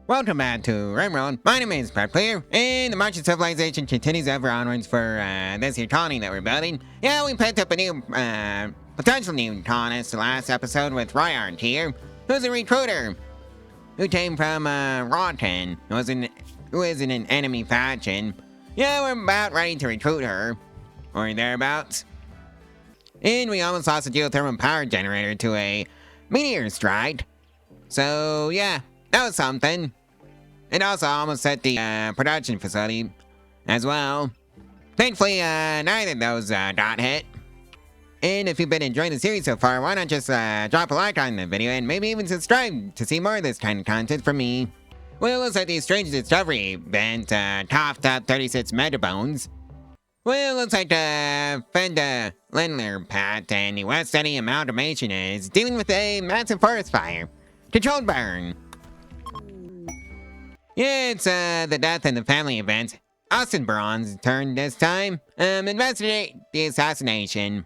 Welcome back to Rimworld. My name is Pravculear, and the march of civilization continues ever onwards for this here colony that we're building. Yeah, we picked up a new, potential new colonist the last episode with Ryard here, who's a recruiter, who came from, Rotten, who is in an enemy faction. Yeah, we're about ready to recruit her, or thereabouts. And we almost lost a geothermal power generator to a meteor strike. So, yeah. That was something. It also almost set the production facility as well. Thankfully, neither of those got hit. And if you've been enjoying the series so far, why not just drop a like on the video and maybe even subscribe to see more of this kind of content from me. Well, it looks like the Strange Discovery event coughed up 36 metabones. Well, it looks like the Fenda Lindler Pat and the West Eddy Amalgamation is dealing with a massive forest fire. Controlled burn. Yeah, it's the death and the family event. Austin Braun's turn this time. Investigate the assassination.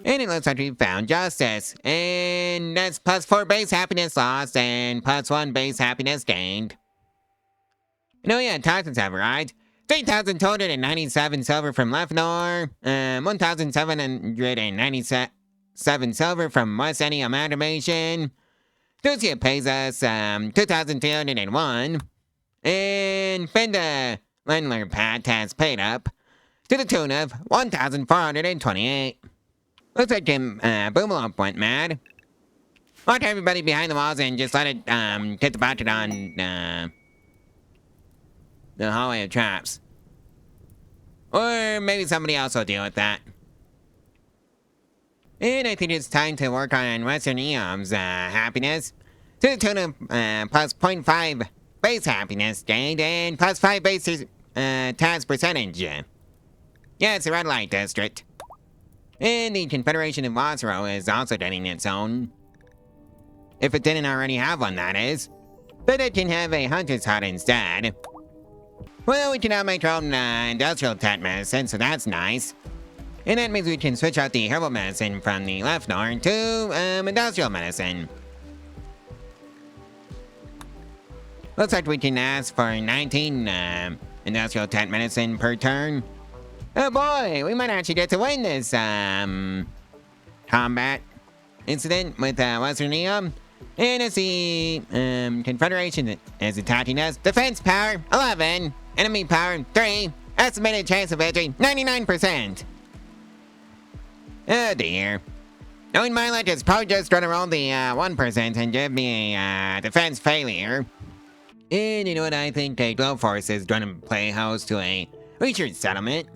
And it looks like we found justice. And that's +4 base happiness lost and +1 base happiness gained. And oh yeah, toxins have arrived. 3,297 silver from Lefnor. 1,797 silver from West Eddy Amalgamation. Lucia pays us 2,301, and Fenda Lindler Pat has paid up to the tune of 1,428. Looks like Boomalop went mad. Lock everybody behind the walls and just let it get the bucket on the hallway of traps. Or maybe somebody else will deal with that. And I think it's time to work on Western Eom's happiness. To the tune of +0.5 base happiness gained and +5 base task percentage. Yeah, it's a red light district. And the Confederation of Wasro is also getting its own. If it didn't already have one, that is. But it can have a hunter's hut instead. Well, we can now make our own industrial tet medicine, so that's nice. And that means we can switch out the herbal medicine from the Lefnor to industrial medicine. Looks like we can ask for 19 industrial tent medicine per turn. Oh boy, we might actually get to win this combat incident with Western Eom. And as the Confederation is attacking us, defense power 11, enemy power 3, estimated chance of victory 99%. Oh dear. Knowing my luck, it's probably just gonna roll the 1% and give me a defense failure. And you know what, I think a Glow Force is gonna play host to a research settlement.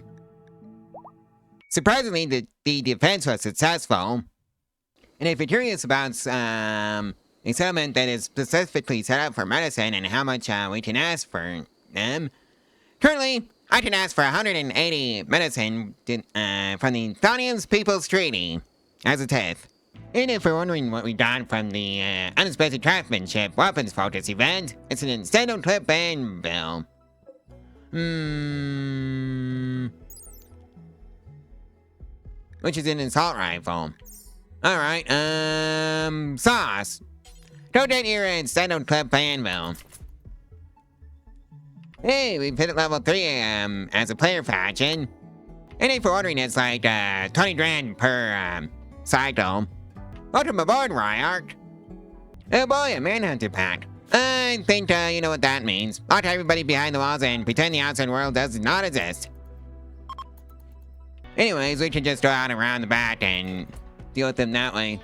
Surprisingly, the defense was successful. And if you're curious about a settlement that is specifically set up for medicine and how much we can ask for them, currently, I can ask for 180 medicine from the Thonians People's Treaty as a tithe. And if you're wondering what we got from the Unexpected Craftsmanship Weapons Focus event, it's an extended clip anvil. Which is an assault rifle. Alright, sauce. Go get your extended clip anvil. Hey, we've hit level 3 as a player faction. And if you're ordering, it's like 20 grand per cycle. Welcome aboard, Ryark. Oh boy, a Manhunter pack. I think you know what that means. Lock everybody behind the walls and pretend the outside world does not exist. Anyways, we can just go out around the back and deal with them that way.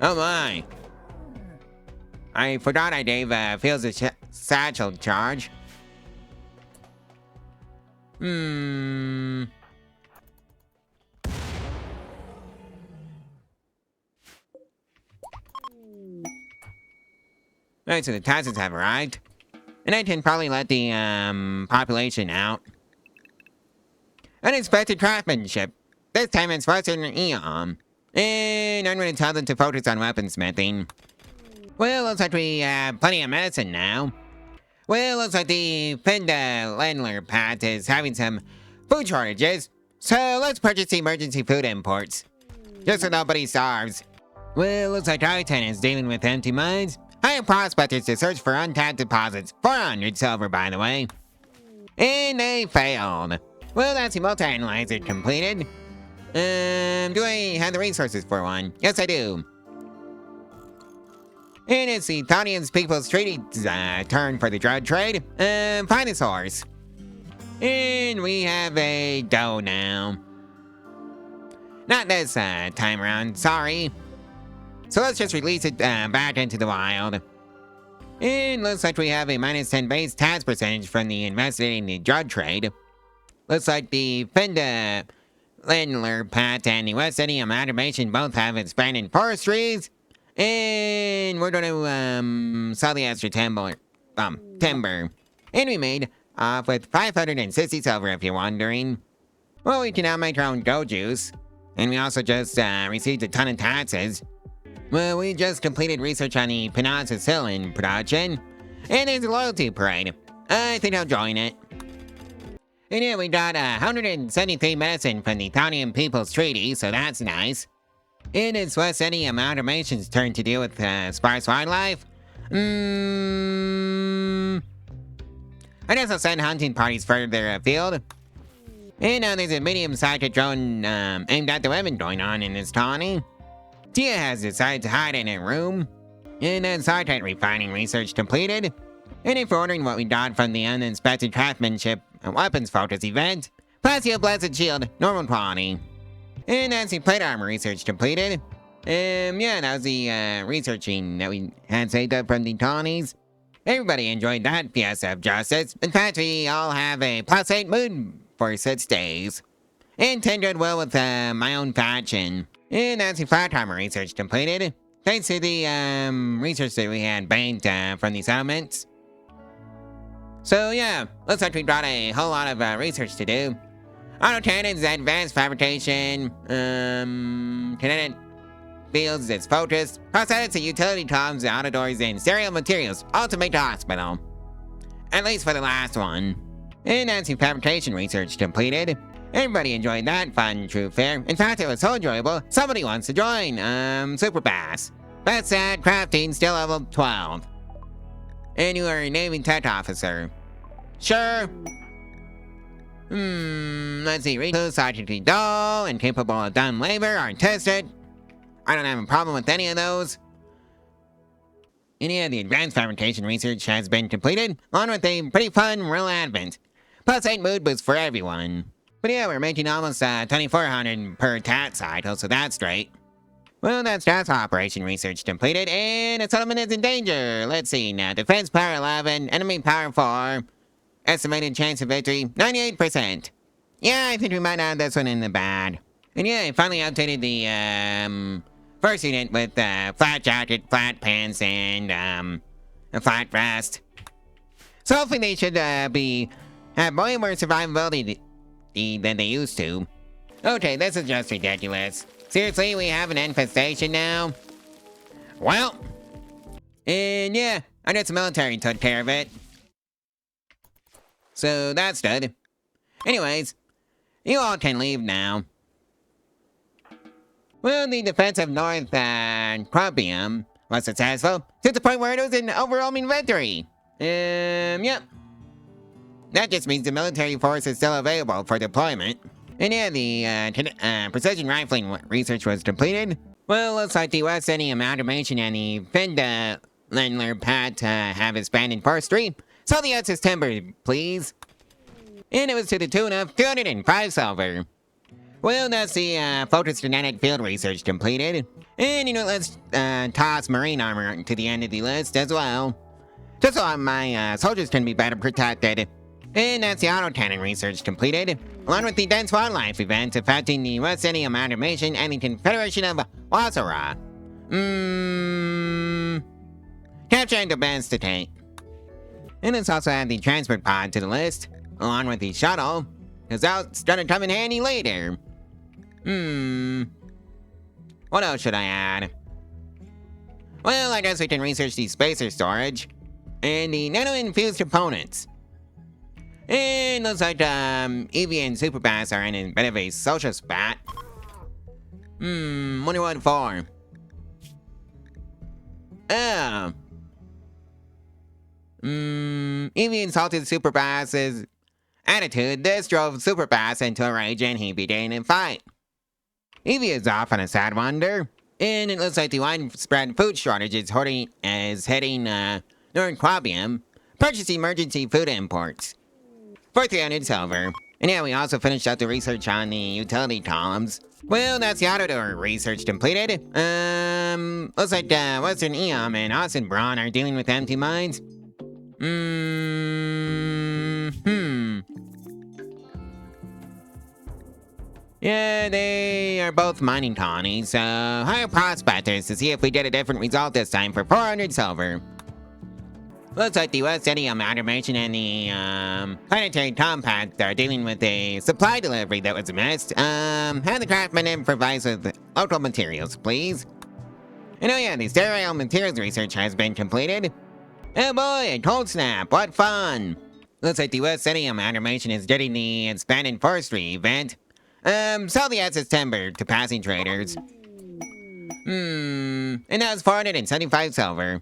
Oh my. I forgot I gave Fields a satchel charge. Alright, so the taxes have arrived. And I can probably let the population out. Unexpected craftsmanship. This time it's Western Eom. And I'm going to tell them to focus on weaponsmithing. Well, looks like we have plenty of medicine now. Well, looks like the Fenda Lindler Pat is having some food shortages. So let's purchase the emergency food imports. just so nobody starves. Well, looks like Titan is dealing with empty mines. Hire prospectors to search for untapped deposits. 400 silver, by the way. And they failed. Well, that's the multi-analyzer completed. Do I have the resources for one? Yes, I do. And it's the Thonian's People's Treaty's turn for the drug trade. Find the source. And we have a doe now. Not this time around, sorry. So let's just release it back into the wild. And looks like we have a -10 base tax percentage from the investigating the drug trade. Looks like the Fenda Landler Pat and the West City Amalgamation both have expanded forestries. And we're gonna sell the extra timber. And we made off with 560 silver if you're wondering. Well, we can now make our own go juice. And we also just received a ton of taxes. Well, we just completed research on the Panazas Hill in production. And there's a loyalty parade. I think I'll join it. And yeah, we got 173 medicine from the Thonian People's Treaty, so that's nice. And it's West City Amalgamation's turn to deal with sparse wildlife. I guess I'll send hunting parties further afield. And now there's a medium-sized drone aimed at the women going on in this colony. Tia has decided to hide in a room. And then Sartite refining research completed. And if you're wondering what we got from the uninspected craftsmanship and weapons focus event, Placio Blessed Shield, normal quality. And that's the plate armor research completed. Yeah, that was the researching that we had saved up from the colonies. Everybody enjoyed that fiesta of justice. In fact, we all have a +8 mood for 6 days. And 10 goodwill with my own faction. And that's the flat armor research completed. Thanks to the research that we had banked from the settlements. So yeah, looks like we've got a whole lot of research to do. Autocannons, advanced fabrication, kinetic fields, its focus, prosthetics and utility comms, outdoors, and stereo materials, all to make the hospital. At least for the last one. And that's the fabrication research completed. Everybody enjoyed that fun troop fair. In fact, it was so enjoyable, somebody wants to join, Super Bass. Best at crafting, still level 12. And you are a Navy Tech Officer. Sure. Let's see, recluse, sergeantly dull, and capable of dumb labor, artistic. I don't have a problem with any of those. Any of the advanced fabrication research has been completed, along with a pretty fun real advent. +8 mood boost for everyone. But yeah, we're making almost 2,400 per tat cycle, so that's great. Well, that's operation research completed, and a settlement is in danger. Let's see now, defense power 11, enemy power 4, estimated chance of victory 98%. Yeah, I think we might have this one in the bad. And yeah, I finally updated the first unit with flat jacket, flat pants, and a flat vest. So hopefully they should have way more survivability than they used to. Okay, this is just ridiculous. Seriously, we have an infestation now? Well, and yeah, I guess the military took care of it. So that's good. Anyways, you all can leave now. Well, the defense of North Crobium was successful to the point where it was an overwhelming victory. Yep. That just means the military force is still available for deployment. And yeah, the precision rifling research was completed. Well, looks like the West City Amalgamation and the Fenda Landler Pat have expanded forestry. So the excess timber, please. And it was to the tune of 205 silver. Well, that's the focus genetic field research completed. And you know, let's toss marine armor to the end of the list as well. Just so my soldiers can be better protected. And that's the autocannon research completed, along with the dense wildlife event affecting the West City Amalgamation and the Confederation of Wasara. Capture and domesticate. And let's also add the transport pod to the list, along with the shuttle, because that's gonna come in handy later. What else should I add? Well, I guess we can research the spacer storage, and the nano-infused components. And looks like Evie and Superbass are in a bit of a social spat. Wonder what for? Oh. Evie insulted Superbass's attitude. This drove Superbass into a rage and he began a fight. Evie is off on a sad wander, and it looks like the widespread food shortage is hitting North Quabium. Purchase emergency food imports for 300 silver. And yeah, we also finished up the research on the utility columns. Well, that's the auditor research completed. Looks like Western Eom and Austin Braun are dealing with empty mines. Yeah, they are both mining colonies, so hire prospectors to see if we get a different result this time for 400 silver. Looks like the West City Amalgamation and the Planetary Compact are dealing with a supply delivery that was missed. Have the craftsman improvise with local materials, please. And oh yeah, the sterile materials research has been completed. Oh boy, a cold snap, what fun! Looks like the West City Amalgamation is getting the expanded forestry event. Sell the excess timber to passing traders. And that's 475 silver.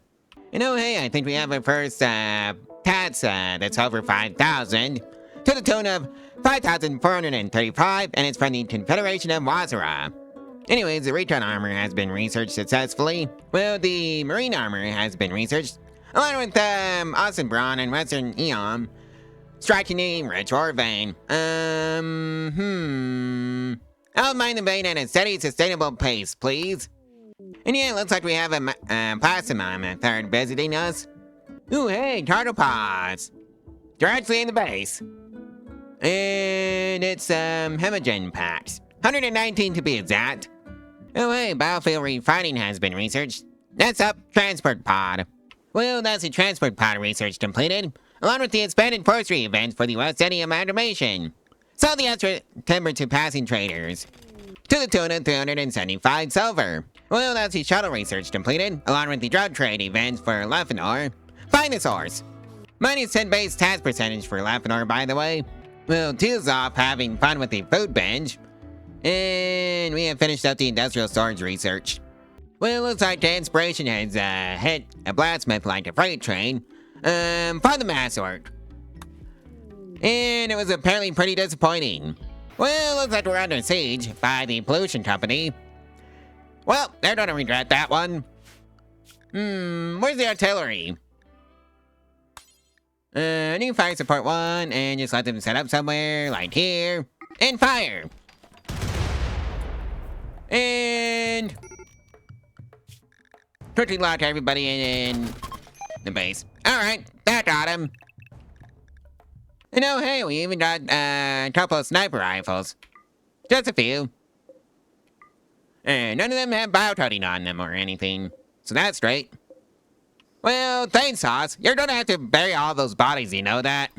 And oh hey, I think we have our first tax that's over 5,000 to the tune of 5,435, and it's from the Confederation of Wazara. Anyways, the return armor has been researched successfully. Well, the marine armor has been researched, along with Austin Braun and Western Eom striking the rich ore vein. I'll mine the vein at a steady, sustainable pace, please. And yeah, it looks like we have a pasta third visiting us. Ooh, hey, turtle pods. They're actually in the base. And it's hemogen packs. 119 to be exact. Oh hey, biofuel refining has been researched. That's up, transport pod. Well, that's the transport pod research completed, along with the expanded forestry event for the West City Amalgamation. Sell the extra timber to passing traders to the tune of 375 silver. Well, that's the shuttle research completed, along with the drug trade events for Lephenor. Find the source. Minus 10 base task percentage for Lephenor, by the way. Well, Two's off having fun with the food binge. And we have finished up the industrial storage research. Well, it looks like the inspiration has hit a blacksmith like a freight train. For the mass work. And it was apparently pretty disappointing. Well, looks like we're under siege by the pollution company. Well, they're gonna regret that one. Where's the artillery? New fire support 1, and just let them set up somewhere, like here, and fire. And quickly lock everybody in the base. Alright, that got him. And oh hey, we even got a couple of sniper rifles. Just a few. And none of them have biocoding on them or anything. So that's great. Well, thanks, Sauce. You're gonna have to bury all those bodies, you know that?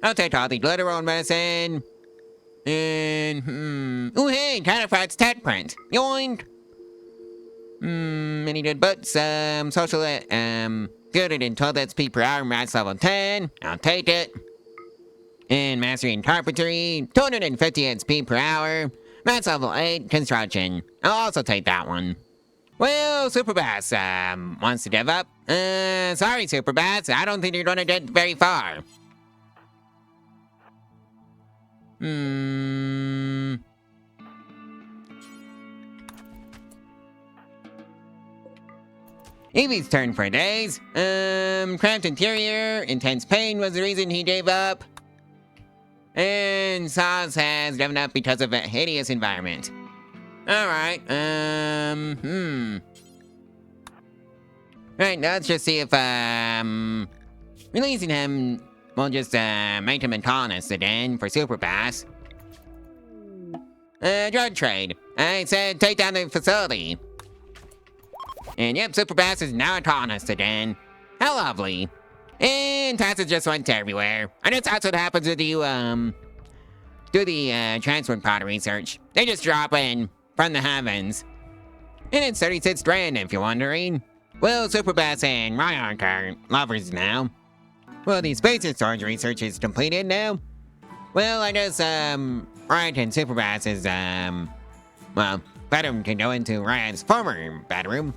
I'll take all the glitter medicine. And, ooh, hey, Counterfight's tech print. Yoink! Any good books? Social, good in 12 XP per hour, max level 10. I'll take it. And Mastery in Carpentry, 250 XP per hour, max level 8, Construction. I'll also take that one. Well, Superbass, wants to give up. Sorry, Superbass, I don't think you're gonna get very far. Evie's turn for days. Cramped interior, intense pain was the reason he gave up. And Saz has given up because of a hideous environment. Alright, Right, let's just see if, releasing him will just, make him a colonist again for Superbass. Drug trade. I said take down the facility. And yep, Superbass is now a colonist again. How lovely. And taxes just went everywhere. And that's what happens with you, do the, transport pod research. They just drop in from the heavens. And it's 36 grand if you're wondering. Well, Superbass and Ryank are lovers now. Well, the space and storage research is completed now. Well, I guess, Riot and Superbass's, well, bedroom can go into Riot's former bedroom.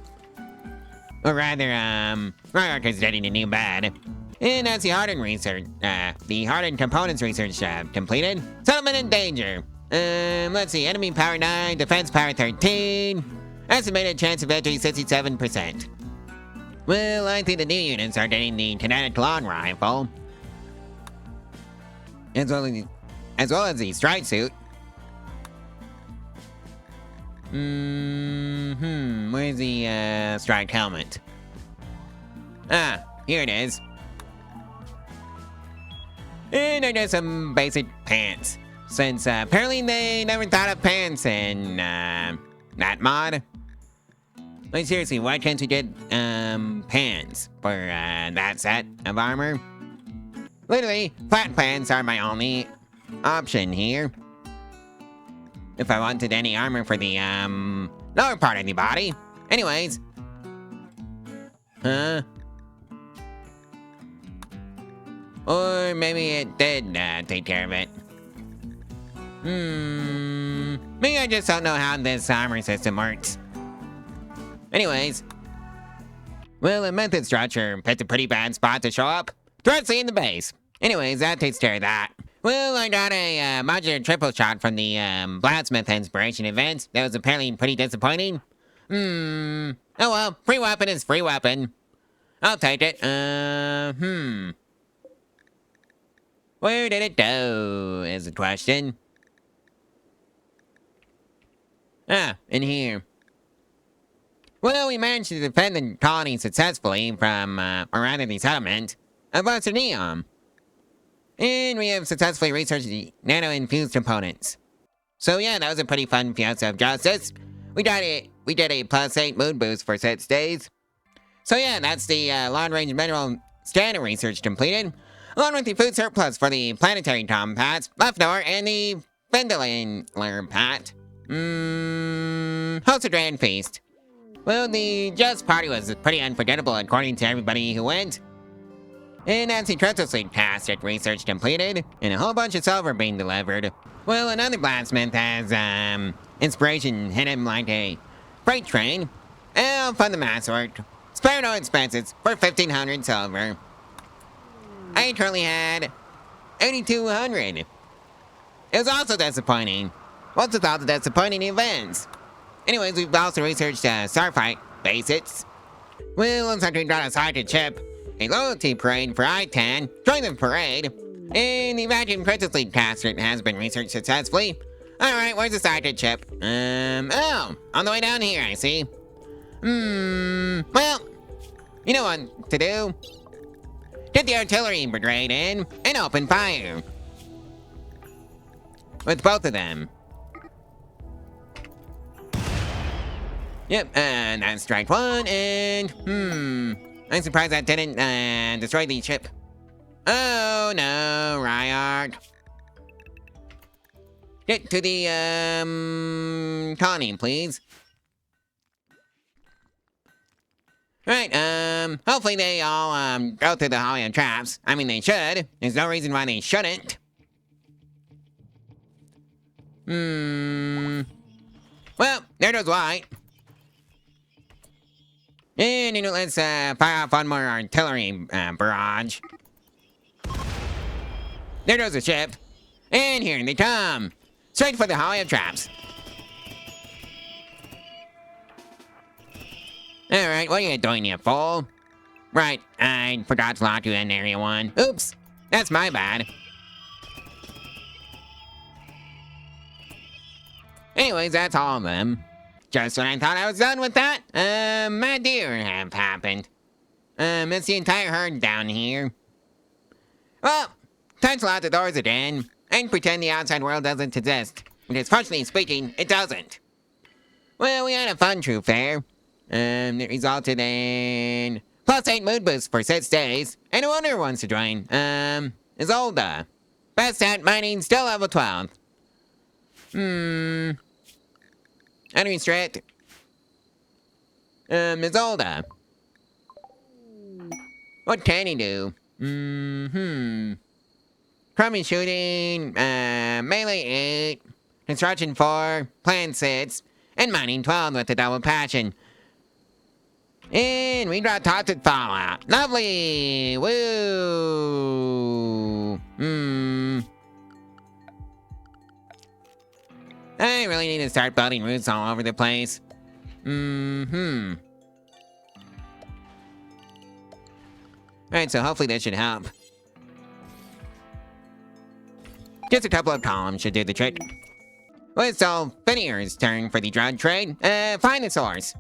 Or rather, Riot is getting a new bed. And that's the hardened research, the hardened components research completed. Settlement in danger. Let's see, enemy power 9, defense power 13. Estimated chance of victory 67%. Well, I think the new units are getting the kinetic long rifle. As well as the strike suit. Where's the strike helmet? Ah, here it is. And I got some basic pants. Since apparently they never thought of pants in that mod. Like seriously, why can't you get pants for that set of armor? Literally, flat pants are my only option here. If I wanted any armor for the lower part of the body. Anyways. Huh? Or maybe it did take care of it. Maybe I just don't know how this armor system works. Anyways. Well, the method structure picked a pretty bad spot to show up. Directly in the base. Anyways, that takes care of that. Well, I got a modular triple shot from the blacksmith inspiration event. That was apparently pretty disappointing. Oh well, free weapon is free weapon. I'll take it. Where did it go, is the question. Ah, in here. Well, we managed to defend the colony successfully from, or rather the settlement, of Neon. And we have successfully researched the nano-infused components. So yeah, that was a pretty fun fiesta of justice. We did a +8 mood boost for 6 days. So yeah, that's the long-range mineral standard research completed, along with the food surplus for the planetary compats, left over, and the Ventilator pat. Hosted Grand Feast. Well, the Just Party was pretty unforgettable according to everybody who went. And that's the Treasure Sleep cast at research completed, and a whole bunch of silver being delivered. Well, another blacksmith has, inspiration hit him like a freight train. I'll fund the mass work. Spare no expenses for 1,500 silver. I currently had 8,200. It was also disappointing. What's with all the disappointing events? Anyways, we've also researched, Starfight basics. Well, looks like we got a side to chip. A loyalty parade for I-10, join the parade, and the vacuum Princess League caster has been researched successfully. Alright, where's the sighted chip? Oh, on the way down here, I see. Well, you know what to do. Get the artillery brigade in, and open fire. With both of them. Yep, and that's strike one, and, I'm surprised that didn't, destroy the ship. Oh, no, Riot. Get to the, colony, please. Right, hopefully they all, go through the Hollywood traps. I mean, they should. There's no reason why they shouldn't. Well, there goes White. And, you know, let's, fire off one more artillery, barrage. There goes the ship. And here they come. Straight for the Hollywood traps. Alright, what are you doing, you fool? Right, I forgot to lock you in Area 1. Oops, that's my bad. Anyways, that's all of them. Just when I thought I was done with that, mad deer have happened. It's the entire herd down here. Well, time to lock the doors again, and pretend the outside world doesn't exist. Because functionally speaking, it doesn't. Well, we had a fun troop fair. It resulted in +8 mood boosts for 6 days, and no one who wants to join, Isolda. Best at mining, still level 12. Enemy strict. Isolda. What can he do? troubleshooting, melee 8, construction 4, plan 6, and mining 12 with the double passion. And we got Toxic Fallout. Lovely! Woo! I really need to start building routes all over the place. Alright, so hopefully this should help. Just a couple of columns should do the trick. Well, it's all Finier's turn for the drug trade. Find the source.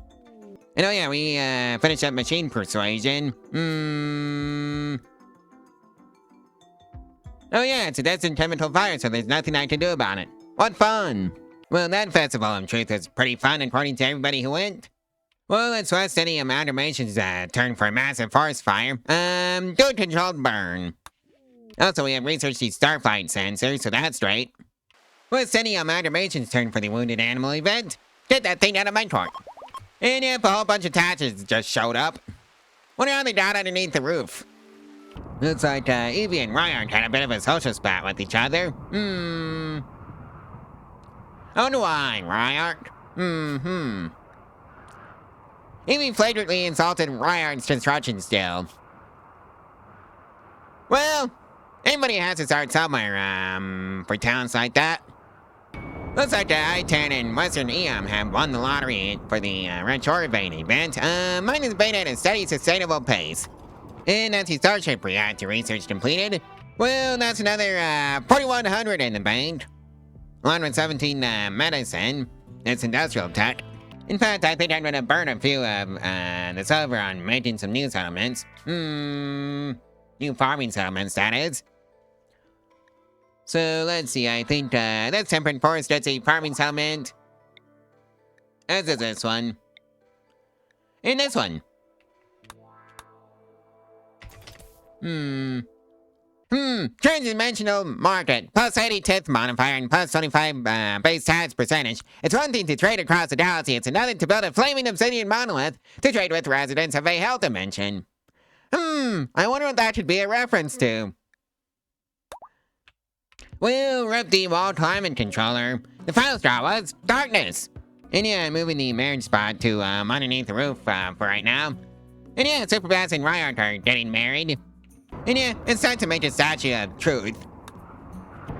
And oh yeah, we finished up machine persuasion. Oh yeah, it's a destined chemical fire, so there's nothing I can do about it. What fun! Well, that festival of truth was pretty fun according to everybody who went. Well, let's West City Amalgamation's turn for a massive forest fire. Do a controlled burn. Also, we have researched the Starflight sensor, so that's great. West City Amalgamation's turn for the wounded animal event. Get that thing out of my court. And yep, a whole bunch of Tatchers just showed up. Wonder how they got underneath the roof. Looks like Evie and Ryard had a bit of a social spat with each other. Oh, do I, Ryard? Evie flagrantly insulted Ryard's construction skill. Well, anybody has to start somewhere, for towns like that. Looks like the I-10 and Western EM have won the lottery for the Ranchor Vein event. Mine is made at a steady, sustainable pace. And that's the Starship Reactor research completed. Well, that's another 4,100 in the bank. Along with 17 medicine. It's industrial tech. In fact, I think I'm gonna burn a few of the silver on making some new settlements. New farming settlements, that is. So, let's see, I think that's Temperate Forest, that's a farming settlement. As is this one. And this one. Transdimensional market. Plus 80 tith modifier and plus 25 base tax percentage. It's one thing to trade across the galaxy, it's another to build a flaming obsidian monolith to trade with residents of a hell dimension. I wonder what that should be a reference to. Well, rip the wall climate controller. The final straw was darkness. And yeah, I'm moving the marriage spot to underneath the roof for right now. And yeah, Superbass and Ryard are getting married. And yeah, it's time to make a statue of truth.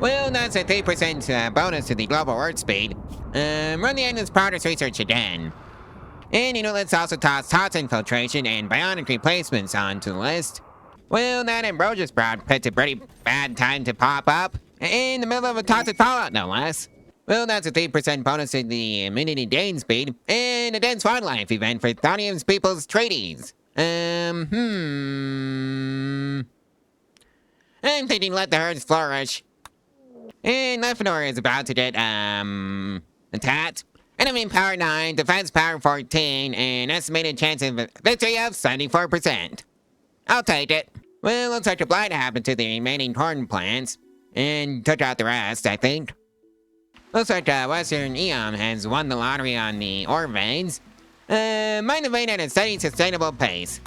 Well, that's a 3% bonus to the global work speed. Run the endless progress research again. And you know, let's also toss TOTS infiltration and bionic replacements onto the list. Well, that Ambrosius Sprout picked a pretty bad time to pop up. In the middle of a toxic fallout, no less. Well, that's a 3% bonus to the immunity gain speed, and a dense wildlife event for Thonium's People's Treaties. I'm thinking let the herds flourish. And Lefenor is about to get, attacked. Enemy power 9, defense power 14, and estimated chance of victory of 74%. I'll take it. Well, looks like a blight happened to the remaining corn plants. And took out the rest, I think. Looks like Western Eon has won the lottery on the ore veins. Mine the vein at a steady, sustainable pace.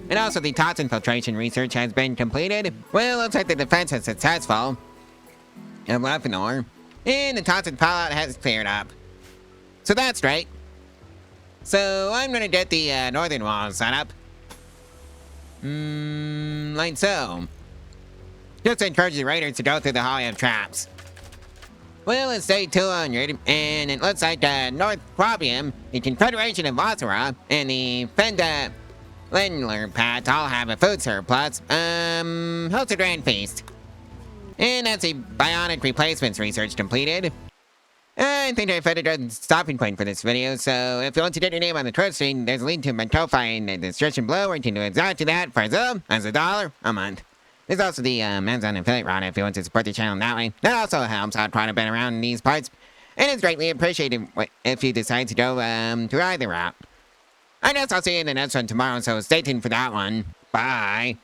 And also the TOTS infiltration research has been completed. Well, looks like the defense is successful. Of Lefenor. And the toxic fallout has cleared up. So that's great. So I'm gonna get the northern wall set up. Like so. Just to encourage the raiders to go through the hallway of traps. Well, it's day 200, and it looks like North Probium, the Confederation of Othra, and the Fenda Lendler Pat all have a food surplus. Host a grand feast. And that's the bionic replacements research completed. I think I've had a good stopping point for this video, so if you want to get your name on the Twitch stream, there's a link to my Ko-Fi in the description below where you can do exactly that for as $1 a month. There's also the Amazon affiliate route if you want to support the channel that way. That also helps out quite a bit around in these parts. And it's greatly appreciated if you decide to go to either route. I guess I'll see you in the next one tomorrow, so stay tuned for that one. Bye.